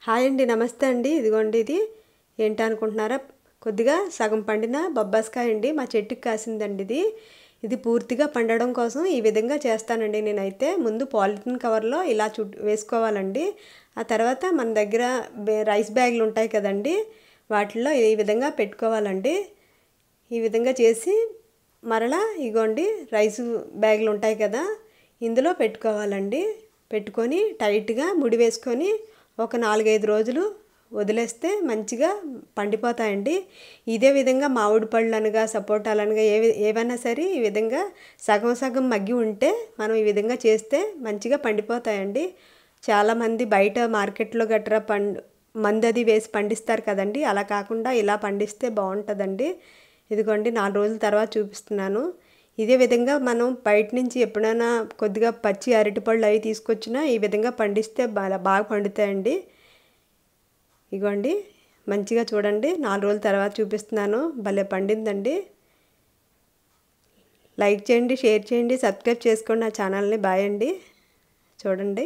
Hi అండి, నమస్తే అండి. ఇదిగోండి, ఇది ఏంటనుకుంటున్నారా? కొద్దిగా సగం పండిన బొబ్బాస్కాయ అండి. మా చెట్టుకి కాసిందండి ఇది పూర్తిగా పండడం కోసం ఈ విధంగా చేస్తానండి. నేనైతే ముందు పాలిథిన్ కవర్లో ఇలా వేసుకోవాలండి. ఆ తర్వాత మన దగ్గర రైస్ బ్యాగులు ఉంటాయి కదండి, వాటిల్లో ఈ విధంగా పెట్టుకోవాలండి. ఈ విధంగా చేసి మరలా ఇగోండి రైస్ బ్యాగులు ఉంటాయి కదా, ఇందులో పెట్టుకోవాలండి. పెట్టుకొని టైట్గా ముడి వేసుకొని ఒక 4-5 రోజులు వదిలేస్తే మంచిగా పండిపోతాయండి. ఇదే విధంగా మామిడి పళ్ళు అనగా సపోటాలనగా ఏవైనా సరే ఈ విధంగా సగం సగం మగ్గి ఉంటే మనం ఈ విధంగా చేస్తే మంచిగా పండిపోతాయండి. చాలామంది బయట మార్కెట్లో గట్రా మందది వేసి పండిస్తారు కదండి, అలా కాకుండా ఇలా పండిస్తే బాగుంటుందండి. ఇదిగోండి 4 రోజుల తర్వాత చూపిస్తున్నాను. ఇదే విధంగా మనం బయట నుంచి ఎప్పుడైనా కొద్దిగా పచ్చి అరటిపళ్ళు అవి తీసుకొచ్చినా ఈ విధంగా పండిస్తే బాగా పండుతాయండి. ఇగోండి మంచిగా చూడండి, 4 రోజుల తర్వాత చూపిస్తున్నాను. భలే పండిందండి. లైక్ చేయండి, షేర్ చేయండి, సబ్స్క్రైబ్ చేసుకోండి నా ఛానల్ని. బాయ్ అండి. చూడండి.